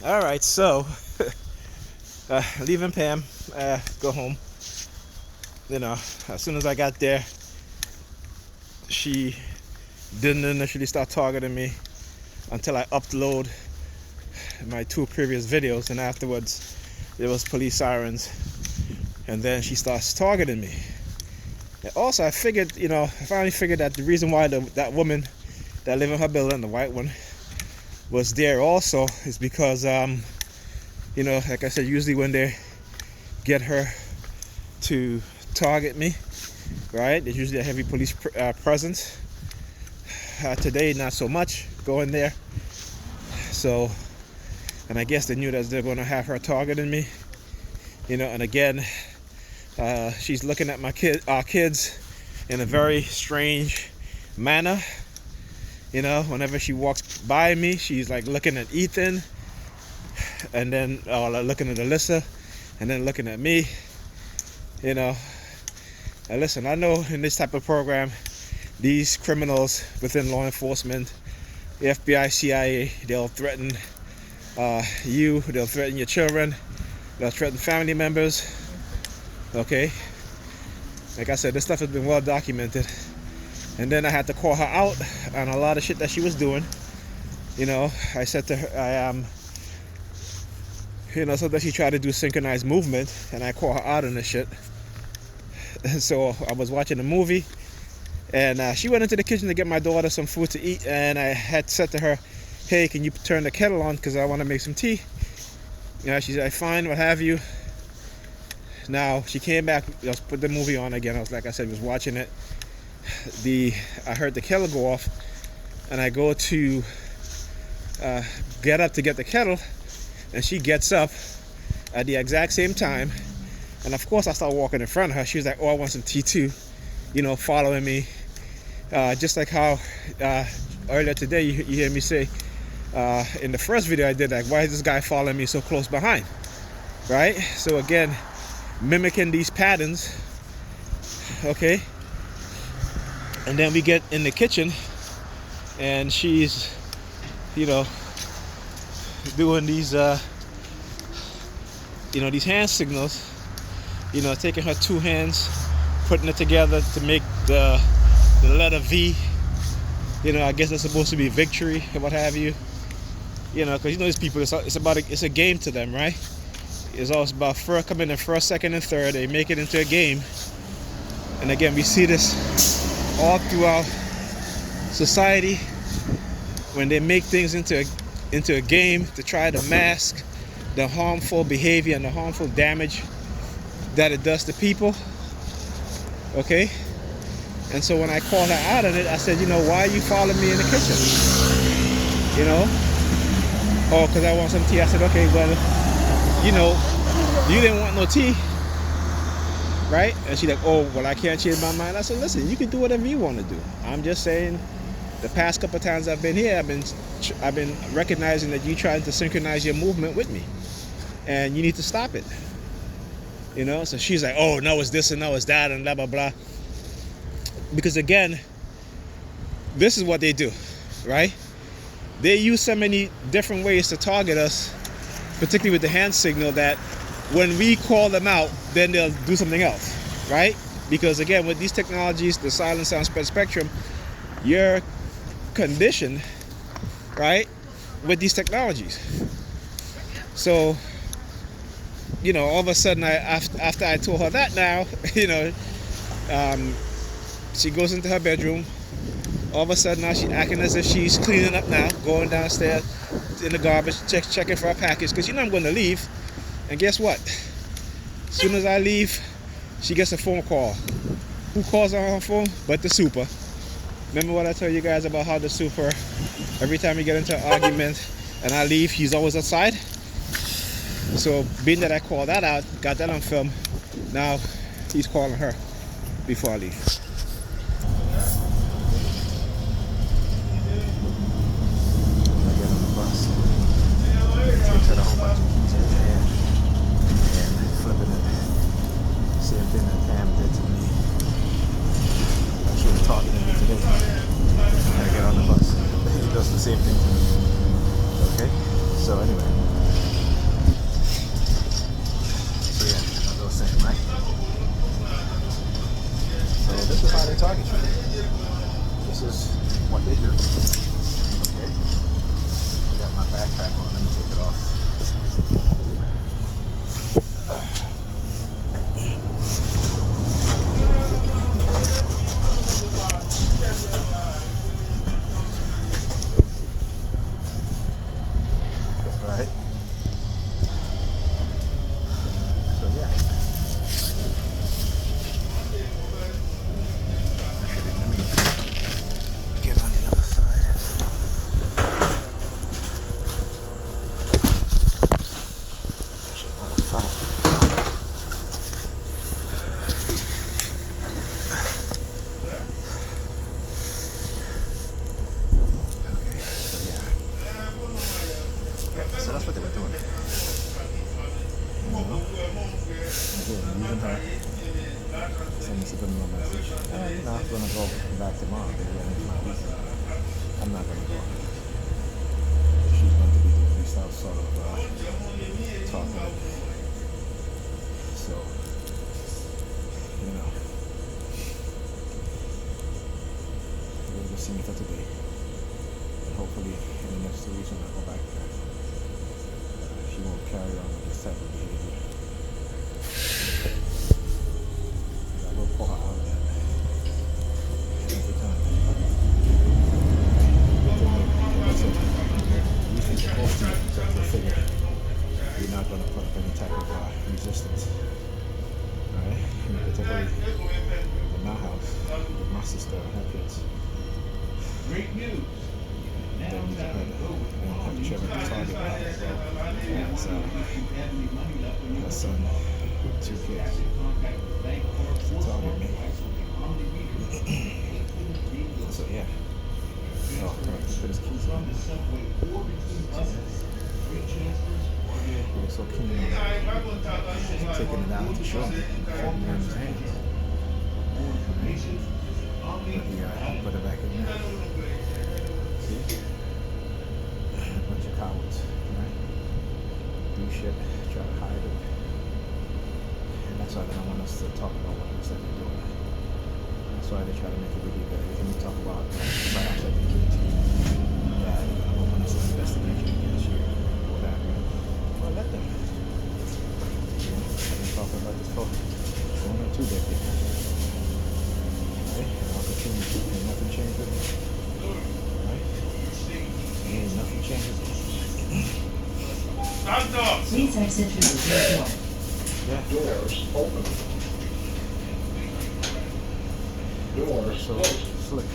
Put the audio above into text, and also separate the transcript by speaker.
Speaker 1: All right, so leaving Pam, go home. As soon as I got there, she didn't initially start targeting me until I upload my 2 previous videos, and afterwards there was police sirens, and then she starts targeting me. And also, I finally figured that the reason why that woman that lived in her building, the white one, was there also is because, like I said, usually when they get her to target me, right, there's usually a heavy police presence. Today, not so much going there. So, and I guess they knew that they're going to have her targeting me, and again, she's looking at our kids in a very strange manner. Whenever she walks by me, she's like looking at Ethan, and then looking at Alyssa, and then looking at me. And listen, I know in this type of program, these criminals within law enforcement, the FBI, CIA, they'll threaten you, they'll threaten your children, they'll threaten family members. Okay, like I said, this stuff has been well documented. And then I had to call her out on a lot of shit that she was doing. I said to her, so that she tried to do synchronized movement, and I called her out on this shit. So I was watching a movie, and she went into the kitchen to get my daughter some food to eat, and I had said to her, hey, can you turn the kettle on because I want to make some tea? She said, fine, what have you. Now she came back, just put the movie on again. I was watching it. I heard the kettle go off, and I go to get up to get the kettle, and she gets up at the exact same time, and of course I start walking in front of her. She was like, oh, I want some tea too, following me, just like how earlier today you hear me say in the first video I did, like, why is this guy following me so close behind, right? So again, mimicking these patterns. Okay, and then we get in the kitchen, and she's, doing these, these hand signals, taking her 2 hands, putting it together to make the letter V. I guess it's supposed to be victory or what have you. Because these people, it's a game to them, right? It's always about coming in first, second, and third. They make it into a game. And again, we see this all throughout society when they make things into a game to try to mask the harmful behavior and the harmful damage that it does to people. Okay? And so when I called her out on it, I said, why are you following me in the kitchen? Oh, because I want some tea. I said, okay, well, you didn't want no tea, right? And she's like, oh, well, I can't change my mind. I said, listen, you can do whatever you want to do. I'm just saying, the past couple of times I've been here, I've been recognizing that you trying to synchronize your movement with me, and you need to stop it. So she's like, oh, no, it's this and no, it's that, and blah blah blah. Because again, this is what they do, right? They use so many different ways to target us, particularly with the hand signal, that when we call them out, then they'll do something else, right? Because again, with these technologies, the silent sound spread spectrum, you're conditioned, right, with these technologies. So, all of a sudden, after I told her that now, she goes into her bedroom. All of a sudden now she's acting as if she's cleaning up now, going downstairs in the garbage, checking for a package, because I'm going to leave. And guess what? As soon as I leave, she gets a phone call. Who calls on her phone? But the super. Remember what I told you guys about how the super, every time we get into an argument and I leave, he's always outside? So being that I called that out, got that on film, now he's calling her before I leave. Takes out a whole bunch of keys in his hand and flipping it. Same thing that Pam did to me. She was talking to me today. When I get on the bus, he does the same thing to me. Okay? So anyway. using her. Send us a good little message. I'm gonna go back tomorrow. I'm not gonna go. She's going to be doing this sort of talking. So, we'll just see me for today. And hopefully in the next 2 weeks when I go back there, she won't carry on with this type of behavior. I will pull her out of that every time. You think you're supposed to figure you're not going to put up any type of resistance. Alright? Particularly in my house, with my sister and her kids.
Speaker 2: Great news.
Speaker 1: They don't have to share with the target now as well as her son, 2 kids. Target me. So yeah. Oh, put his keys on. He was so keen on taking it out to show me. Holding it in his hands. But he put it back in there. See? A bunch of cowards, right? Do shit, try to hide it. And that's why they don't want us to talk about what it is that they're doing. That's why they try to make it really good. Everything we talk about, perhaps like the guilty, that they're going to open us an investigation against you, or whatever. Well, let them. I've been talking about this for going on 2 decades. Right? And I'll continue. Ain't nothing changed with me. Right? Ain't nothing changed with me.
Speaker 3: Please exit through the door.
Speaker 1: Yeah.
Speaker 2: Doors open. Doors
Speaker 1: So
Speaker 2: closed.
Speaker 1: slick.